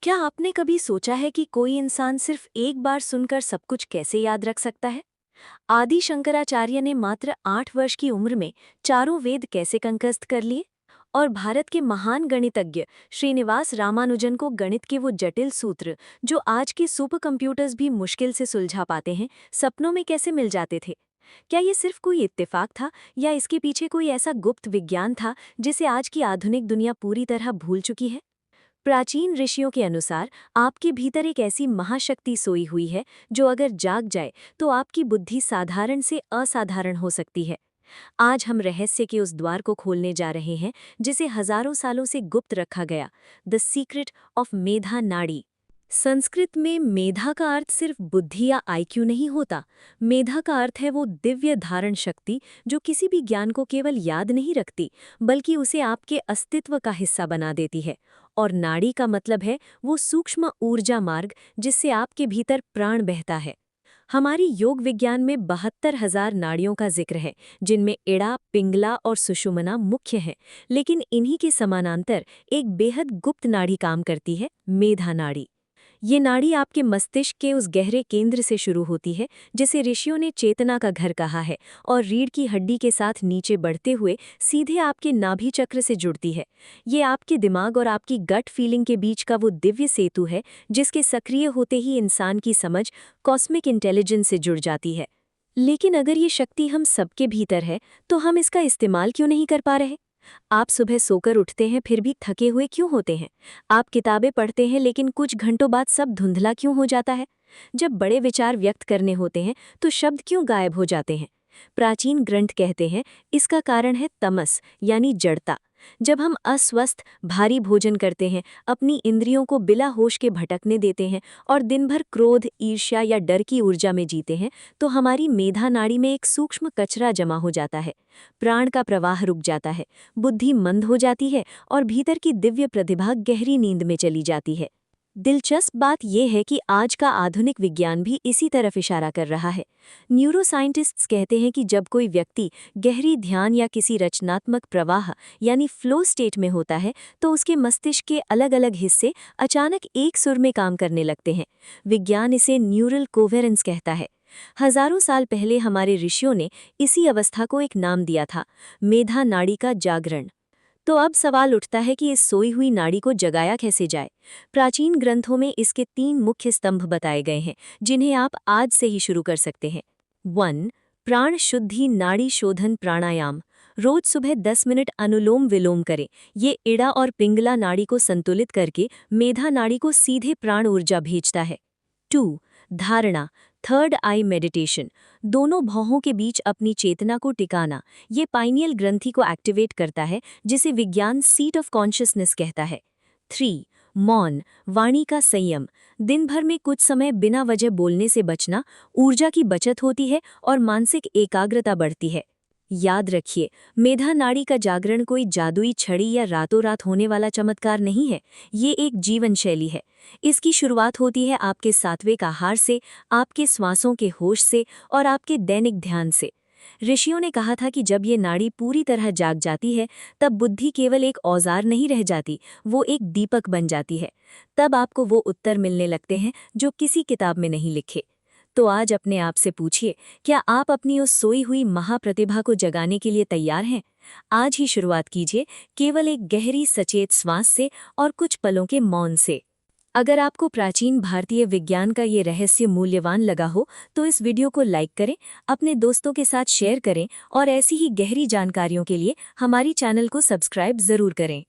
क्या आपने कभी सोचा है कि कोई इंसान सिर्फ एक बार सुनकर सब कुछ कैसे याद रख सकता है? आदि शंकराचार्य ने मात्र 8 वर्ष की उम्र में चारों वेद कैसे कंठस्थ कर लिए? और भारत के महान गणितज्ञ श्रीनिवास रामानुजन को गणित के वो जटिल सूत्र जो आज के सुपर कंप्यूटर्स भी मुश्किल से सुलझा पाते हैं, सपनों में कैसे मिल जाते थे? क्या ये सिर्फ कोई इत्तेफाक था या इसके पीछे कोई ऐसा गुप्त विज्ञान था जिसे आज की आधुनिक दुनिया पूरी तरह भूल चुकी है? प्राचीन ऋषियों के अनुसार आपके भीतर एक ऐसी महाशक्ति सोई हुई है जो अगर जाग जाए तो आपकी बुद्धि साधारण से असाधारण हो सकती है। आज हम रहस्य के उस द्वार को खोलने जा रहे हैं जिसे हजारों सालों से गुप्त रखा गया, द सीक्रेट ऑफ मेधा नाड़ी। संस्कृत में मेधा का अर्थ सिर्फ बुद्धि या आईक्यू नहीं होता। मेधा का अर्थ है वो दिव्य धारण शक्ति जो किसी भी ज्ञान को केवल याद नहीं रखती बल्कि उसे आपके अस्तित्व का हिस्सा बना देती है। और नाड़ी का मतलब है वो सूक्ष्म ऊर्जा मार्ग जिससे आपके भीतर प्राण बहता है। हमारी योग विज्ञान में 72,000 नाड़ियों का जिक्र है, जिनमें इड़ा, पिंगला और सुषुम्ना मुख्य हैं। लेकिन इन्हीं के समानांतर एक बेहद गुप्त नाड़ी काम करती है, मेधा नाड़ी। ये नाड़ी आपके मस्तिष्क के उस गहरे केंद्र से शुरू होती है जिसे ऋषियों ने चेतना का घर कहा है, और रीढ़ की हड्डी के साथ नीचे बढ़ते हुए सीधे आपके नाभि चक्र से जुड़ती है। ये आपके दिमाग और आपकी गट फीलिंग के बीच का वो दिव्य सेतु है जिसके सक्रिय होते ही इंसान की समझ कॉस्मिक इंटेलिजेंस से जुड़ जाती है। लेकिन अगर ये शक्ति हम सबके भीतर है तो हम इसका इस्तेमाल क्यों नहीं कर पा रहे? आप सुबह सोकर उठते हैं फिर भी थके हुए क्यों होते हैं? आप किताबें पढ़ते हैं लेकिन कुछ घंटों बाद सब धुंधला क्यों हो जाता है? जब बड़े विचार व्यक्त करने होते हैं तो शब्द क्यों गायब हो जाते हैं? प्राचीन ग्रंथ कहते हैं इसका कारण है तमस यानी जड़ता। जब हम अस्वस्थ भारी भोजन करते हैं, अपनी इंद्रियों को बिला होश के भटकने देते हैं और दिन भर क्रोध, ईर्ष्या या डर की ऊर्जा में जीते हैं, तो हमारी मेधा नाड़ी में एक सूक्ष्म कचरा जमा हो जाता है। प्राण का प्रवाह रुक जाता है, बुद्धि मंद हो जाती है और भीतर की दिव्य प्रतिभा गहरी नींद में चली जाती है। दिलचस्प बात यह है कि आज का आधुनिक विज्ञान भी इसी तरफ इशारा कर रहा है। न्यूरोसाइंटिस्ट्स कहते हैं कि जब कोई व्यक्ति गहरी ध्यान या किसी रचनात्मक प्रवाह यानी फ्लो स्टेट में होता है तो उसके मस्तिष्क के अलग अलग हिस्से अचानक एक सुर में काम करने लगते हैं। विज्ञान इसे न्यूरल कोवेरेंस कहता है। हजारों साल पहले हमारे ऋषियों ने इसी अवस्था को एक नाम दिया था, मेधा नाड़ी का जागरण। तो अब सवाल उठता है कि इस सोई हुई नाड़ी को जगाया कैसे जाए। प्राचीन ग्रंथों में इसके 3 मुख्य स्तंभ बताए गए हैं जिन्हें आप आज से ही शुरू कर सकते हैं। 1. प्राण शुद्धि नाड़ी शोधन प्राणायाम। रोज सुबह 10 मिनट अनुलोम विलोम करें। ये इड़ा और पिंगला नाड़ी को संतुलित करके मेधा नाड़ी को सीधे प्राण ऊर्जा भेजता है। 2. धारणा थर्ड आई मेडिटेशन। दोनों भौहों के बीच अपनी चेतना को टिकाना। ये पाइनियल ग्रंथि को एक्टिवेट करता है जिसे विज्ञान सीट ऑफ कॉन्शियसनेस कहता है। 3. मौन वाणी का संयम। दिन भर में कुछ समय बिना वजह बोलने से बचना। ऊर्जा की बचत होती है और मानसिक एकाग्रता बढ़ती है। याद रखिए, मेधा नाड़ी का जागरण कोई जादुई छड़ी या रातों रात होने वाला चमत्कार नहीं है। ये एक जीवन शैली है। इसकी शुरुआत होती है आपके सात्विक आहार से, आपके श्वासों के होश से और आपके दैनिक ध्यान से। ऋषियों ने कहा था कि जब ये नाड़ी पूरी तरह जाग जाती है तब बुद्धि केवल एक औजार नहीं रह जाती, वो एक दीपक बन जाती है। तब आपको वो उत्तर मिलने लगते हैं जो किसी किताब में नहीं लिखे। तो आज अपने आप से पूछिए, क्या आप अपनी उस सोई हुई महाप्रतिभा को जगाने के लिए तैयार हैं? आज ही शुरुआत कीजिए, केवल एक गहरी सचेत श्वास से और कुछ पलों के मौन से। अगर आपको प्राचीन भारतीय विज्ञान का ये रहस्य मूल्यवान लगा हो तो इस वीडियो को लाइक करें, अपने दोस्तों के साथ शेयर करें और ऐसी ही गहरी जानकारियों के लिए हमारी चैनल को सब्सक्राइब जरूर करें।